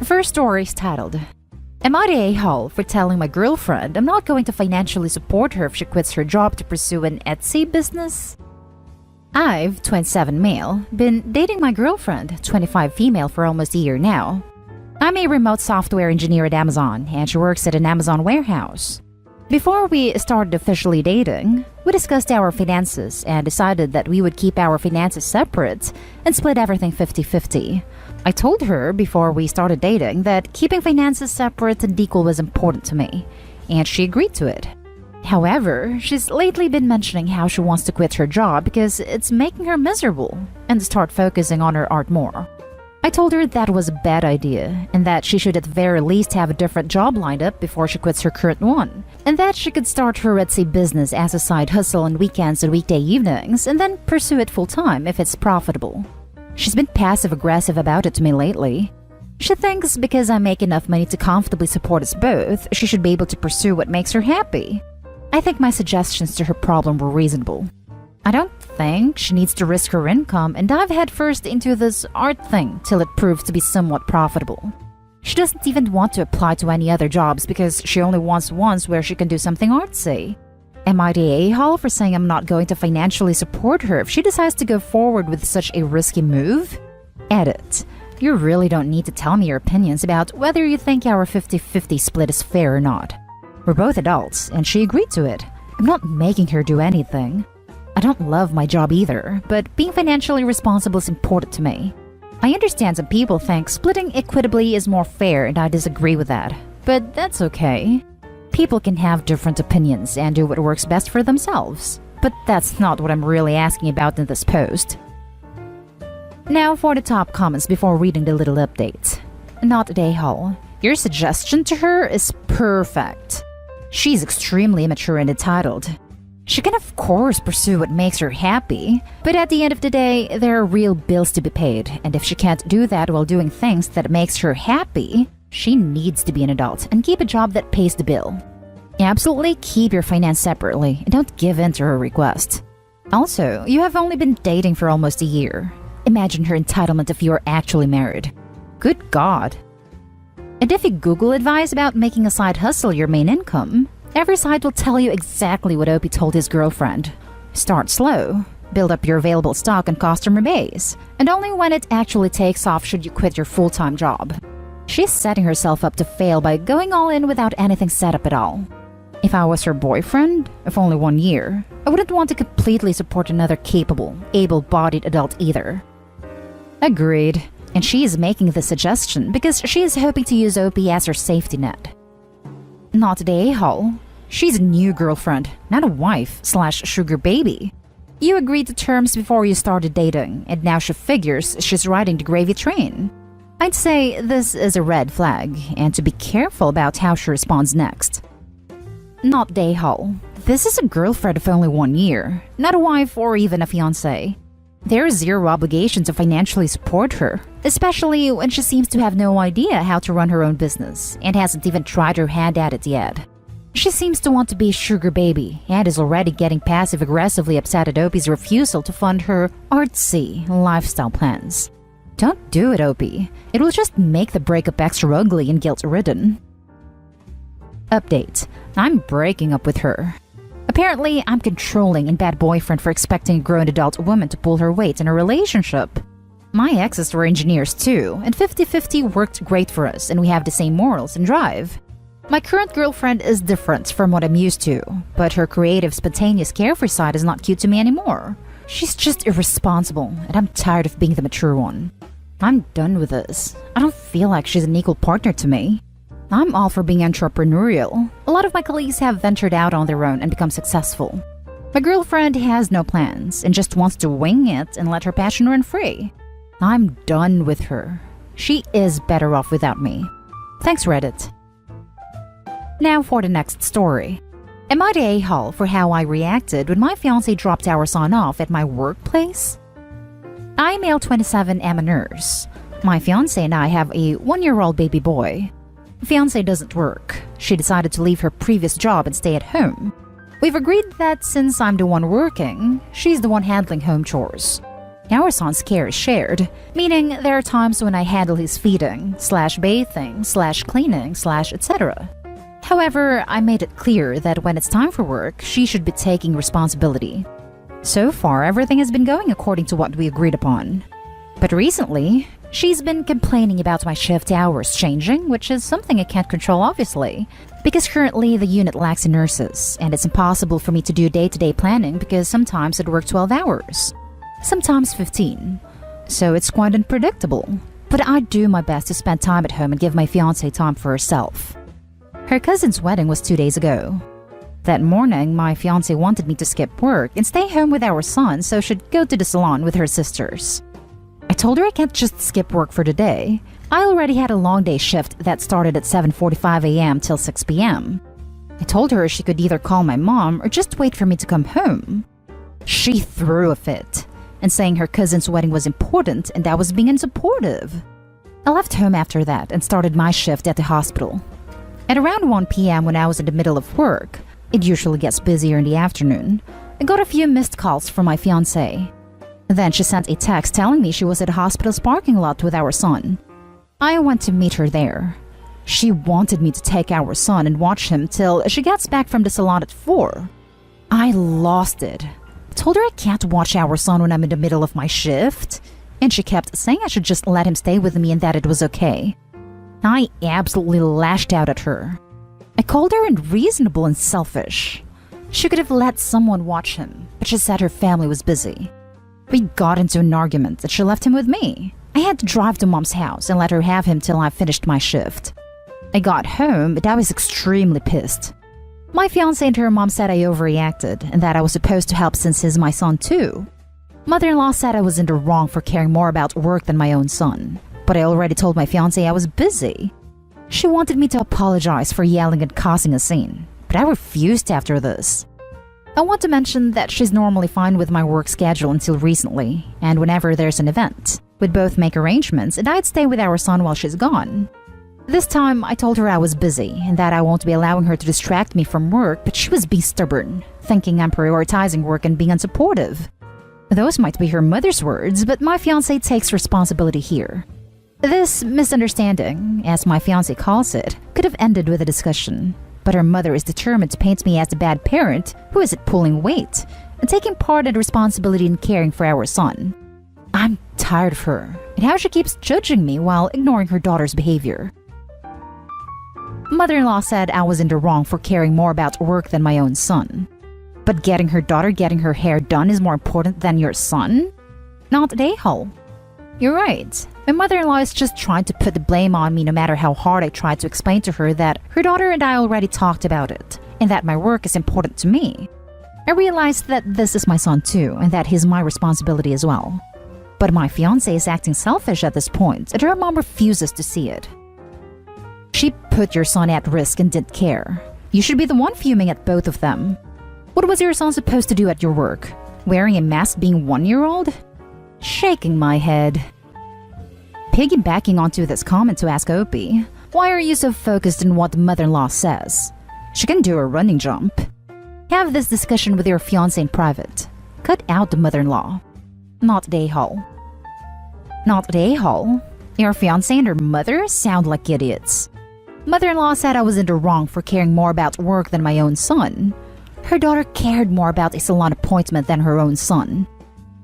First story is titled, Am I the a-hole for telling my girlfriend I'm not going to financially support her if she quits her job to pursue an Etsy business? I've, 27 male, been dating my girlfriend, 25 female, for almost a year now. I'm a remote software engineer at Amazon, and she works at an Amazon warehouse. Before we started officially dating, we discussed our finances and decided that we would keep our finances separate and split everything 50-50. I told her before we started dating that keeping finances separate and equal was important to me, and she agreed to it. However, she's lately been mentioning how she wants to quit her job because it's making her miserable and start focusing on her art more. I told her that was a bad idea and that she should at the very least have a different job lined up before she quits her current one, and that she could start her Etsy business as a side hustle on weekends and weekday evenings and then pursue it full-time if it's profitable. She's been passive-aggressive about it to me lately. She thinks because I make enough money to comfortably support us both, she should be able to pursue what makes her happy. I think my suggestions to her problem were reasonable. I don't think she needs to risk her income and dive headfirst into this art thing till it proves to be somewhat profitable. She doesn't even want to apply to any other jobs because she only wants ones where she can do something artsy. Am I the a-hole for saying I'm not going to financially support her if she decides to go forward with such a risky move? Edit. You really don't need to tell me your opinions about whether you think our 50-50 split is fair or not. We're both adults, and she agreed to it. I'm not making her do anything. I don't love my job either, but being financially responsible is important to me. I understand some people think splitting equitably is more fair, and I disagree with that. But that's okay. People can have different opinions and do what works best for themselves. But that's not what I'm really asking about in this post. Now for the top comments before reading the little update. Not a a-hole. Your suggestion to her is perfect. She's extremely immature and entitled. She can of course pursue what makes her happy, but at the end of the day, there are real bills to be paid, and if she can't do that while doing things that makes her happy, she needs to be an adult and keep a job that pays the bill. Absolutely keep your finance separately and don't give in to her request. Also, you have only been dating for almost a year. Imagine her entitlement if you are actually married. Good God. And if you Google advice about making a side hustle your main income, every site will tell you exactly what Opie told his girlfriend. Start slow, build up your available stock and customer base, and only when it actually takes off should you quit your full-time job. She's setting herself up to fail by going all in without anything set up at all. If I was her boyfriend, of only 1 year, I wouldn't want to completely support another capable, able-bodied adult either. Agreed. And she is making the suggestion because she is hoping to use Opie as her safety net. Not the a-hole. She's a new girlfriend, not a wife/sugar baby. You agreed to terms before you started dating, and now she figures she's riding the gravy train. I'd say this is a red flag, and to be careful about how she responds next. Not the a-hole. This is a girlfriend of only 1 year, not a wife or even a fiance. There is zero obligation to financially support her, especially when she seems to have no idea how to run her own business and hasn't even tried her hand at it yet. She seems to want to be a sugar baby and is already getting passive-aggressively upset at Opie's refusal to fund her artsy lifestyle plans. Don't do it, Opie. It will just make the breakup extra ugly and guilt-ridden. Update. I'm breaking up with her. Apparently, I'm controlling and bad boyfriend for expecting a grown adult woman to pull her weight in a relationship. My exes were engineers too, and 50-50 worked great for us, and we have the same morals and drive. My current girlfriend is different from what I'm used to, but her creative, spontaneous, carefree side is not cute to me anymore. She's just irresponsible, and I'm tired of being the mature one. I'm done with this. I don't feel like she's an equal partner to me. I'm all for being entrepreneurial. A lot of my colleagues have ventured out on their own and become successful. My girlfriend has no plans and just wants to wing it and let her passion run free. I'm done with her. She is better off without me. Thanks, Reddit. Now for the next story. Am I the a-hole for how I reacted when my fiance dropped our son off at my workplace? I'm male 27, am a nurse. My fiance and I have a 1-year-old baby boy. Fiance doesn't work. She decided to leave her previous job and stay at home. We've agreed that since I'm the one working, she's the one handling home chores. Our son's care is shared, meaning there are times when I handle his feeding, /bathing, /cleaning, etc. However, I made it clear that when it's time for work, she should be taking responsibility. So far, everything has been going according to what we agreed upon. But recently, she's been complaining about my shift hours changing, which is something I can't control obviously, because currently the unit lacks nurses, and it's impossible for me to do day-to-day planning because sometimes I'd work 12 hours, sometimes 15. So it's quite unpredictable. But I do my best to spend time at home and give my fiance time for herself. Her cousin's wedding was 2 days ago. That morning, my fiancé wanted me to skip work and stay home with our son so she'd go to the salon with her sisters. I told her I can't just skip work for the day. I already had a long day shift that started at 7:45 a.m. till 6 p.m. I told her she could either call my mom or just wait for me to come home. She threw a fit and saying her cousin's wedding was important and I was being unsupportive. I left home after that and started my shift at the hospital. At around 1 p.m. when I was in the middle of work, it usually gets busier in the afternoon, I got a few missed calls from my fiancé. Then she sent a text telling me she was at the hospital's parking lot with our son. I went to meet her there. She wanted me to take our son and watch him till she gets back from the salon at 4. I lost it. I told her I can't watch our son when I'm in the middle of my shift, and she kept saying I should just let him stay with me and that it was okay. I absolutely lashed out at her. I called her unreasonable and selfish. She could have let someone watch him, but she said her family was busy. We got into an argument and she left him with me. I had to drive to mom's house and let her have him till I finished my shift. I got home, but I was extremely pissed. My fiancé and her mom said I overreacted and that I was supposed to help since he's my son too. Mother-in-law said I was in the wrong for caring more about work than my own son, but I already told my fiancé I was busy. She wanted me to apologize for yelling and causing a scene, but I refused after this. I want to mention that she's normally fine with my work schedule until recently, and whenever there's an event, we'd both make arrangements and I'd stay with our son while she's gone. This time, I told her I was busy and that I won't be allowing her to distract me from work, but she was being stubborn, thinking I'm prioritizing work and being unsupportive. Those might be her mother's words, but my fiancé takes responsibility here. This misunderstanding, as my fiancé calls it, could have ended with a discussion, but her mother is determined to paint me as the bad parent who isn't pulling weight and taking part in responsibility in caring for our son. I'm tired of her and how she keeps judging me while ignoring her daughter's behavior. Mother-in-law said I was in the wrong for caring more about work than my own son. But getting her daughter getting her hair done is more important than your son? Not at a-hole. You're right. My mother-in-law is just trying to put the blame on me no matter how hard I try to explain to her that her daughter and I already talked about it, and that my work is important to me. I realized that this is my son too, and that he's my responsibility as well. But my fiancé is acting selfish at this point, and her mom refuses to see it. She put your son at risk and didn't care. You should be the one fuming at both of them. What was your son supposed to do at your work? Wearing a mask being 1-year-old? Shaking my head. Piggybacking onto this comment to ask Opie, why are you so focused on what the mother-in-law says? She can do a running jump. Have this discussion with your fiancé in private. Cut out the mother-in-law. Not the a-hole. Not the a-hole? Your fiancé and her mother sound like idiots. Mother-in-law said I was in the wrong for caring more about work than my own son. Her daughter cared more about a salon appointment than her own son.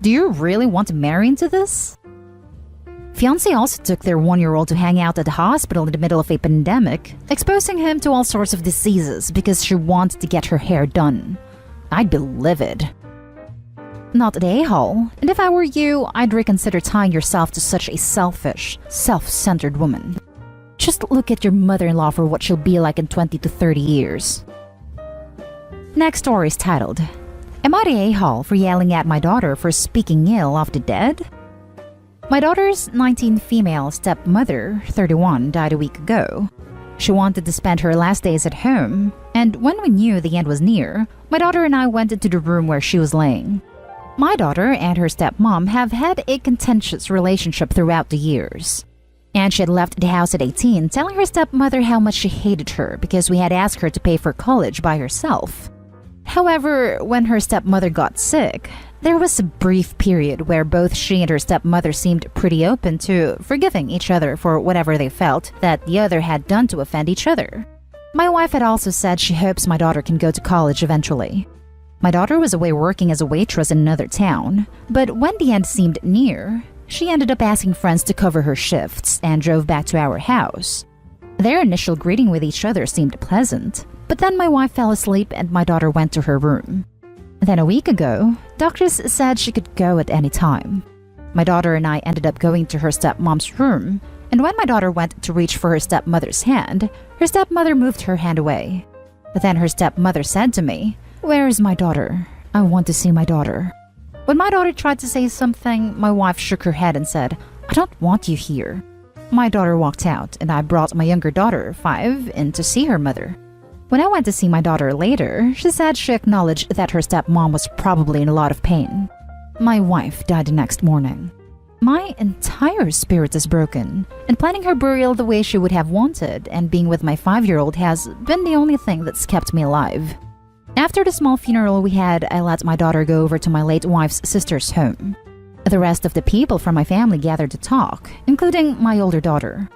Do you really want to marry into this? Fiancé also took their 1-year-old to hang out at the hospital in the middle of a pandemic, exposing him to all sorts of diseases because she wanted to get her hair done. I'd be livid. Not the a-hole, and if I were you, I'd reconsider tying yourself to such a selfish, self-centered woman. Just look at your mother-in-law for what she'll be like in 20 to 30 years. Next story is titled, Am I the a-hole for yelling at my daughter for speaking ill of the dead? My daughter's 19 female stepmother, 31, died a week ago. She wanted to spend her last days at home, and when we knew the end was near, my daughter and I went into the room where she was laying. My daughter and her stepmom have had a contentious relationship throughout the years. And she had left the house at 18, telling her stepmother how much she hated her because we had asked her to pay for college by herself. However, when her stepmother got sick, There was a brief period where both she and her stepmother seemed pretty open to forgiving each other for whatever they felt that the other had done to offend each other. My wife had also said she hopes my daughter can go to college eventually. My daughter was away working as a waitress in another town, but when the end seemed near, she ended up asking friends to cover her shifts and drove back to our house. Their initial greeting with each other seemed pleasant, but then my wife fell asleep and my daughter went to her room. Then a week ago, doctors said she could go at any time. My daughter and I ended up going to her stepmom's room, and when my daughter went to reach for her stepmother's hand, her stepmother moved her hand away. But then her stepmother said to me, "Where is my daughter? I want to see my daughter." When my daughter tried to say something, my wife shook her head and said, "I don't want you here." My daughter walked out, and I brought my younger daughter, 5, in to see her mother. When I went to see my daughter later, she said she acknowledged that her stepmom was probably in a lot of pain. My wife died the next morning. My entire spirit is broken, and planning her burial the way she would have wanted and being with my 5-year-old has been the only thing that's kept me alive. After the small funeral we had, I let my daughter go over to my late wife's sister's home. The rest of the people from my family gathered to talk, including my older daughter.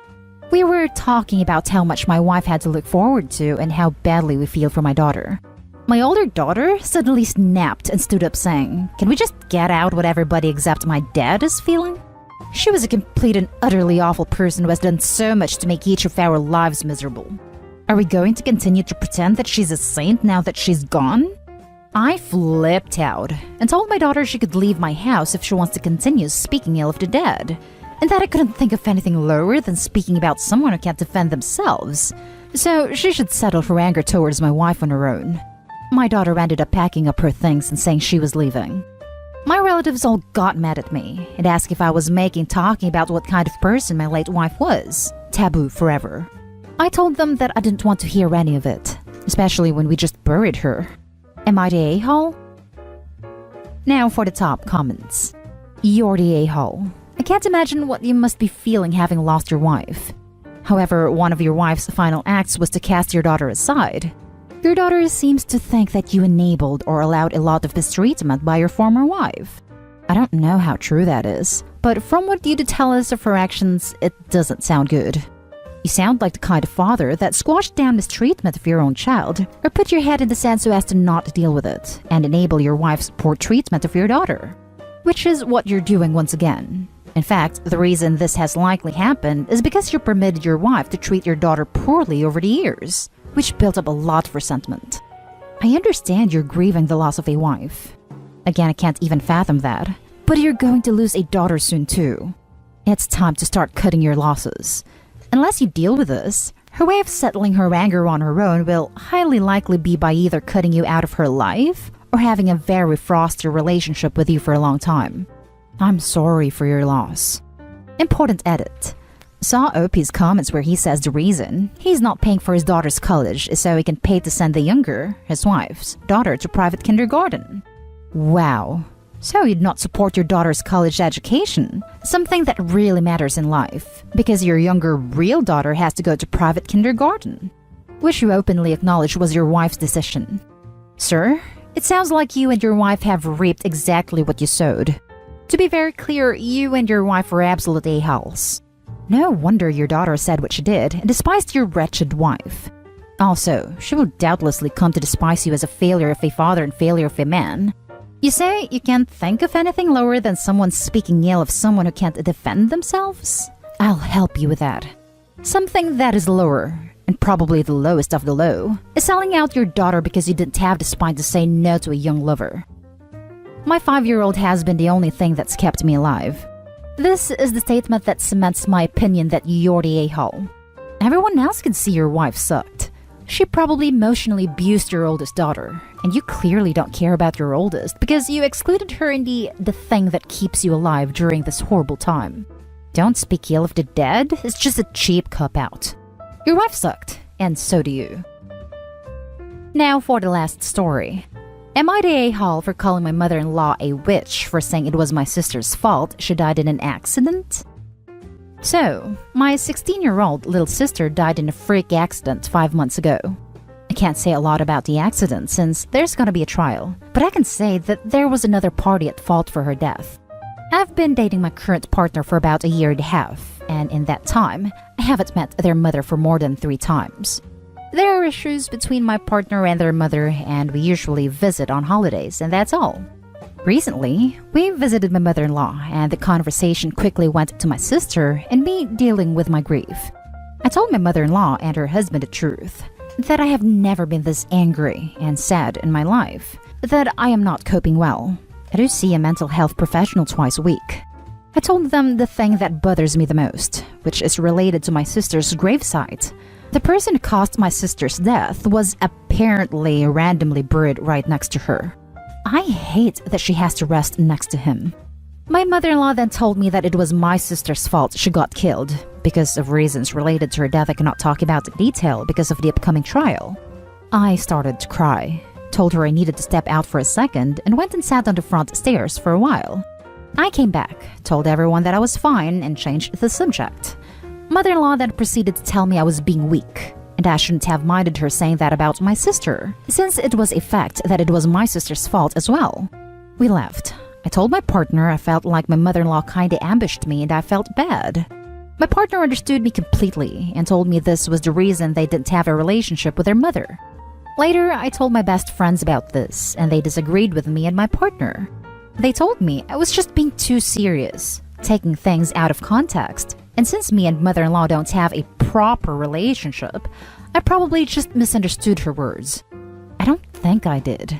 We were talking about how much my wife had to look forward to and how badly we feel for my daughter. My older daughter suddenly snapped and stood up saying, "Can we just get out what everybody except my dad is feeling?" She was a complete and utterly awful person who has done so much to make each of our lives miserable. Are we going to continue to pretend that she's a saint now that she's gone? I flipped out and told my daughter she could leave my house if she wants to continue speaking ill of the dead, and that I couldn't think of anything lower than speaking about someone who can't defend themselves, so she should settle her anger towards my wife on her own. My daughter ended up packing up her things and saying she was leaving. My relatives all got mad at me and asked if I was making talking about what kind of person my late wife was taboo forever. I told them that I didn't want to hear any of it, especially when we just buried her. Am I the a-hole? Now for the top comments. You're the a-hole. I can't imagine what you must be feeling having lost your wife. However, one of your wife's final acts was to cast your daughter aside. Your daughter seems to think that you enabled or allowed a lot of mistreatment by your former wife. I don't know how true that is, but from what you did tell us of her actions, it doesn't sound good. You sound like the kind of father that squashed down mistreatment of your own child, or put your head in the sand so as to not deal with it, and enable your wife's poor treatment of your daughter. Which is what you're doing once again. In fact, the reason this has likely happened is because you permitted your wife to treat your daughter poorly over the years, which built up a lot of resentment. I understand you're grieving the loss of a wife. Again, I can't even fathom that. But you're going to lose a daughter soon too. It's time to start cutting your losses. Unless you deal with this, her way of settling her anger on her own will highly likely be by either cutting you out of her life or having a very frosty relationship with you for a long time. I'm sorry for your loss. Important edit. Saw OP's comments where he says the reason he's not paying for his daughter's college is so he can pay to send the younger, his wife's, daughter to private kindergarten. Wow. So you'd not support your daughter's college education, something that really matters in life, because your younger real daughter has to go to private kindergarten, which you openly acknowledge was your wife's decision. Sir, it sounds like you and your wife have reaped exactly what you sowed. To be very clear, you and your wife were absolute a-holes. No wonder your daughter said what she did and despised your wretched wife. Also, she will doubtlessly come to despise you as a failure of a father and failure of a man. You say you can't think of anything lower than someone speaking ill of someone who can't defend themselves? I'll help you with that. Something that is lower, and probably the lowest of the low, is selling out your daughter because you didn't have the spine to say no to a young lover. My 5-year-old has been the only thing that's kept me alive. This is the statement that cements my opinion that you're the a-hole. Everyone else can see your wife sucked. She probably emotionally abused your oldest daughter, and you clearly don't care about your oldest because you excluded her in the thing that keeps you alive during this horrible time. Don't speak ill of the dead, it's just a cheap cop-out. Your wife sucked, and so do you. Now for the last story. Am I the a-hole for calling my mother-in-law a witch for saying it was my sister's fault she died in an accident? So, my 16-year-old little sister died in a freak accident 5 months ago. I can't say a lot about the accident since there's gonna be a trial, but I can say that there was another party at fault for her death. I've been dating my current partner for about a year and a half, and in that time, I haven't met their mother for more than 3 times. There are issues between my partner and their mother, and we usually visit on holidays, and that's all. Recently, we visited my mother-in-law, and the conversation quickly went to my sister and me dealing with my grief. I told my mother-in-law and her husband the truth, that I have never been this angry and sad in my life, that I am not coping well. I do see a mental health professional twice a week. I told them the thing that bothers me the most, which is related to my sister's gravesite. The person who caused my sister's death was apparently randomly buried right next to her. I hate that she has to rest next to him. My mother-in-law then told me that it was my sister's fault she got killed. Because of reasons related to her death I cannot talk about in detail because of the upcoming trial. I started to cry, told her I needed to step out for a second, and went and sat on the front stairs for a while. I came back, told everyone that I was fine, and changed the subject. Mother-in-law then proceeded to tell me I was being weak, and I shouldn't have minded her saying that about my sister, since it was a fact that it was my sister's fault as well. We left. I told my partner I felt like my mother-in-law kinda ambushed me and I felt bad. My partner understood me completely and told me this was the reason they didn't have a relationship with their mother. Later, I told my best friends about this, and they disagreed with me and my partner. They told me I was just being too serious, taking things out of context, and since me and mother-in-law don't have a proper relationship, I probably just misunderstood her words. I don't think I did.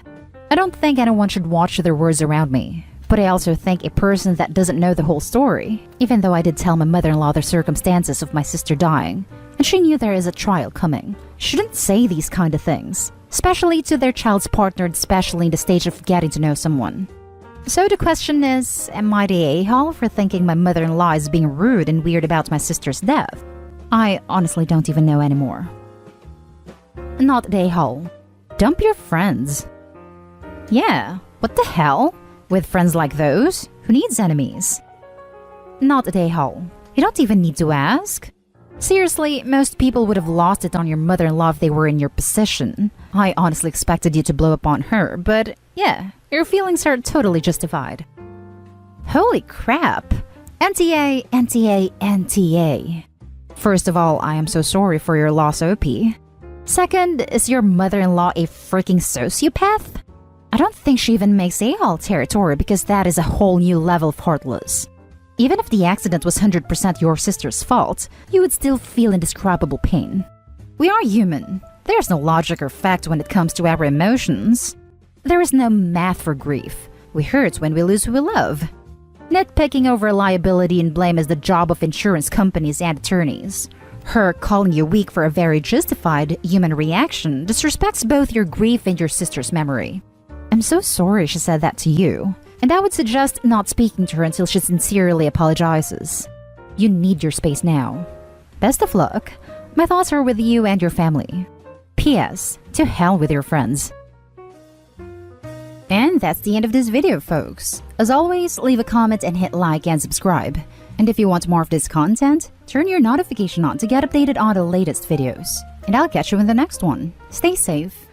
I don't think anyone should watch their words around me. But I also think a person that doesn't know the whole story, even though I did tell my mother-in-law the circumstances of my sister dying, and she knew there is a trial coming, shouldn't say these kind of things, especially to their child's partner, especially in the stage of getting to know someone. So the question is, am I the a-hole for thinking my mother-in-law is being rude and weird about my sister's death? I honestly don't even know anymore. Not the a-hole. Dump your friends. Yeah, what the hell? With friends like those, who needs enemies? Not a day-hole. You don't even need to ask. Seriously, most people would have lost it on your mother-in-law if they were in your position. I honestly expected you to blow up on her, but yeah, your feelings are totally justified. Holy crap! NTA, NTA, NTA. First of all, I am so sorry for your loss, OP. Second, is your mother-in-law a freaking sociopath? I don't think she even makes a-hole territory because that is a whole new level of heartless. Even if the accident was 100% your sister's fault, you would still feel indescribable pain. We are human. There's no logic or fact when it comes to our emotions. There is no math for grief. We hurt when we lose who we love. Nitpicking over liability and blame is the job of insurance companies and attorneys. Her calling you weak for a very justified human reaction disrespects both your grief and your sister's memory. I'm so sorry she said that to you, and I would suggest not speaking to her until she sincerely apologizes. You need your space now. Best of luck. My thoughts are with you and your family. P.S. To hell with your friends. And that's the end of this video, folks. As always, leave a comment and hit like and subscribe. And if you want more of this content, turn your notification on to get updated on the latest videos. And I'll catch you in the next one. Stay safe.